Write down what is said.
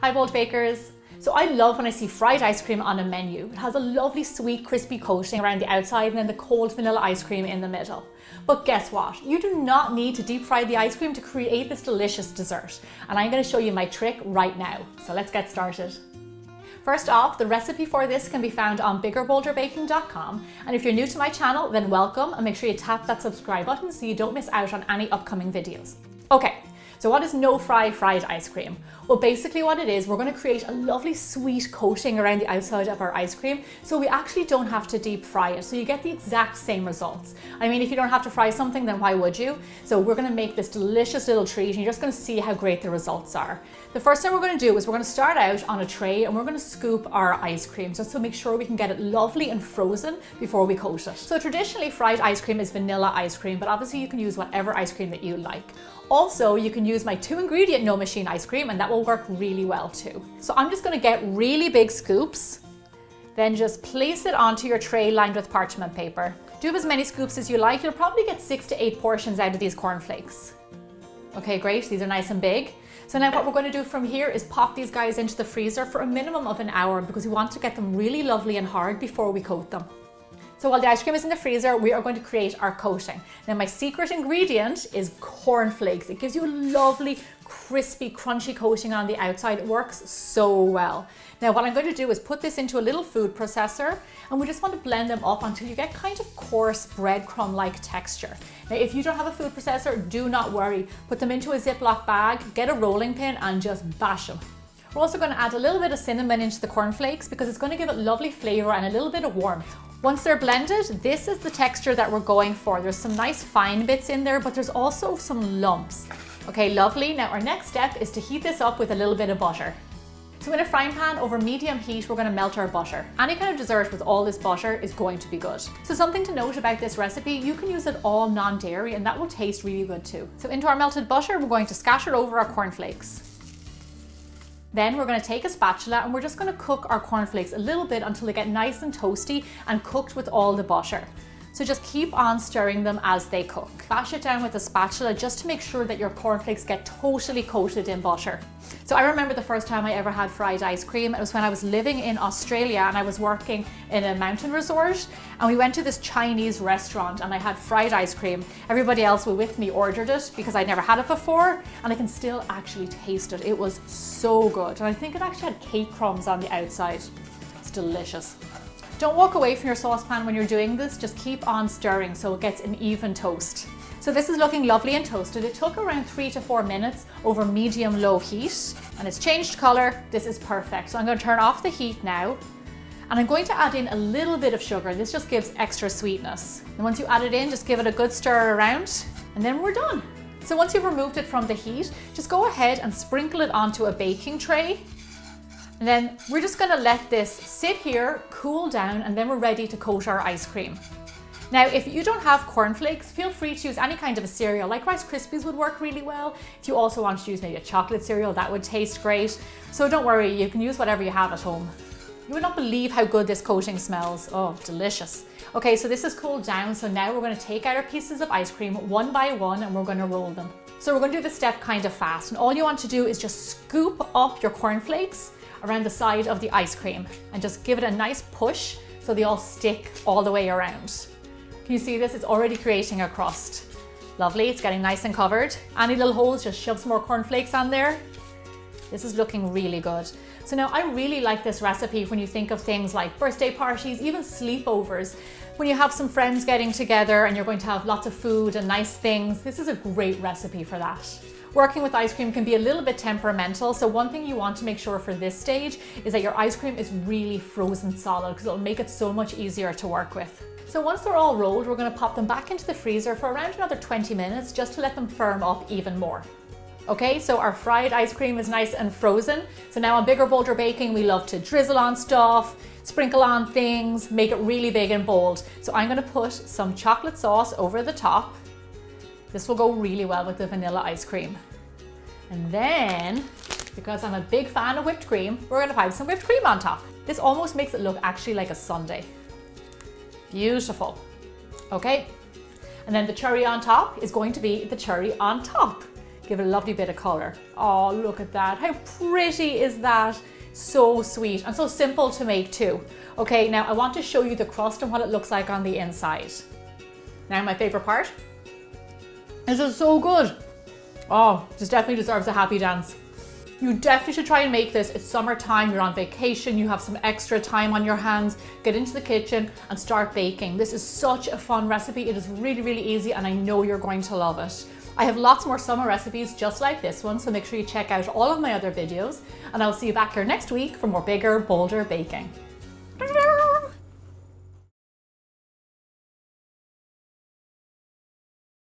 Hi Bold Bakers! So I love when I see fried ice cream on a menu. It has a lovely sweet crispy coating around the outside and then the cold vanilla ice cream in the middle. But guess what? You do not need to deep fry the ice cream to create this delicious dessert. And I'm going to show you my trick right now. So let's get started. First off, the recipe for this can be found on biggerbolderbaking.com, and if you're new to my channel, then welcome, and make sure you tap that subscribe button so you don't miss out on any upcoming videos. Okay, so what is no-fry fried ice cream? Well, basically what it is, we're going to create a lovely sweet coating around the outside of our ice cream, so we actually don't have to deep fry it, so you get the exact same results. I mean, if you don't have to fry something, then why would you? So we're going to make this delicious little treat, and you're just going to see how great the results are. The first thing we're going to do is we're going to start out on a tray, and we're going to scoop our ice cream just to make sure we can get it lovely and frozen before we coat it. So traditionally, fried ice cream is vanilla ice cream, but obviously you can use whatever ice cream that you like. Also, you can use my 2-ingredient no machine ice cream, and that will work really well too. So I'm just going to get really big scoops, then just place it onto your tray lined with parchment paper. Do as many scoops as you like. You'll probably get 6 to 8 portions out of these cornflakes. Okay, great. These are nice and big. So now what we're going to do from here is pop these guys into the freezer for a minimum of an hour because we want to get them really lovely and hard before we coat them. So while the ice cream is in the freezer, we are going to create our coating. Now my secret ingredient is cornflakes. It gives you a lovely, crispy, crunchy coating on the outside. It works so well. Now what I'm going to do is put this into a little food processor, and we just want to blend them up until you get kind of coarse breadcrumb-like texture. Now if you don't have a food processor, do not worry. Put them into a Ziploc bag, get a rolling pin and just bash them. We're also going to add a little bit of cinnamon into the cornflakes because it's going to give it lovely flavor and a little bit of warmth. Once they're blended, this is the texture that we're going for. There's some nice fine bits in there, but there's also some lumps. Okay, lovely. Now our next step is to heat this up with a little bit of butter. So in a frying pan over medium heat, we're going to melt our butter. Any kind of dessert with all this butter is going to be good. So something to note about this recipe, you can use it all non-dairy and that will taste really good too. So into our melted butter, we're going to scatter over our cornflakes. Then we're going to take a spatula and we're just going to cook our cornflakes a little bit until they get nice and toasty and cooked with all the butter. So just keep on stirring them as they cook. Bash it down with a spatula just to make sure that your cornflakes get totally coated in butter. So I remember the first time I ever had fried ice cream. It was when I was living in Australia and I was working in a mountain resort, and we went to this Chinese restaurant and I had fried ice cream. Everybody else with me ordered it because I'd never had it before, and I can still actually taste it. It was so good, and I think it actually had cake crumbs on the outside. It's delicious. Don't walk away from your saucepan when you're doing this, just keep on stirring so it gets an even toast. So this is looking lovely and toasted. It took around 3 to 4 minutes over medium-low heat, and it's changed color. This is perfect. So I'm going to turn off the heat now, and I'm going to add in a little bit of sugar. This just gives extra sweetness. And once you add it in, just give it a good stir around, and then we're done. So once you've removed it from the heat, just go ahead and sprinkle it onto a baking tray. And then we're just going to let this sit here, cool down, and then we're ready to coat our ice cream. Now, if you don't have cornflakes, feel free to use any kind of a cereal, like Rice Krispies would work really well. If you also want to use maybe a chocolate cereal, that would taste great. So don't worry, you can use whatever you have at home. You would not believe how good this coating smells. Oh, delicious. Okay, so this is cooled down. So now we're going to take out our pieces of ice cream one by one, and we're going to roll them. So we're going to do this step kind of fast. And all you want to do is just scoop up your cornflakes around the side of the ice cream and just give it a nice push so they all stick all the way around. Can you see this? It's already creating a crust. Lovely, it's getting nice and covered. Any little holes, just shove some more cornflakes on there. This is looking really good. So now I really like this recipe when you think of things like birthday parties, even sleepovers. When you have some friends getting together and you're going to have lots of food and nice things, this is a great recipe for that. Working with ice cream can be a little bit temperamental, so one thing you want to make sure for this stage is that your ice cream is really frozen solid because it'll make it so much easier to work with. So once they're all rolled, we're going to pop them back into the freezer for around another 20 minutes just to let them firm up even more. Okay, so our fried ice cream is nice and frozen. So now on Bigger Bolder Baking, we love to drizzle on stuff, sprinkle on things, make it really big and bold. So I'm going to put some chocolate sauce over the top. This will go really well with the vanilla ice cream. And then, because I'm a big fan of whipped cream, we're going to pipe some whipped cream on top. This almost makes it look actually like a sundae. Beautiful. Okay, and then the cherry on top is going to be the cherry on top. give it a lovely bit of color. Oh, look at that. How pretty is that? So sweet and so simple to make too. Okay, now I want to show you the crust and what it looks like on the inside. Now my favorite part. This is so good. Oh, this definitely deserves a happy dance. You definitely should try and make this. It's summertime, you're on vacation, you have some extra time on your hands. Get into the kitchen and start baking. This is such a fun recipe. It is really, really easy and I know you're going to love it. I have lots more summer recipes just like this one, so make sure you check out all of my other videos and I'll see you back here next week for more bigger, bolder baking.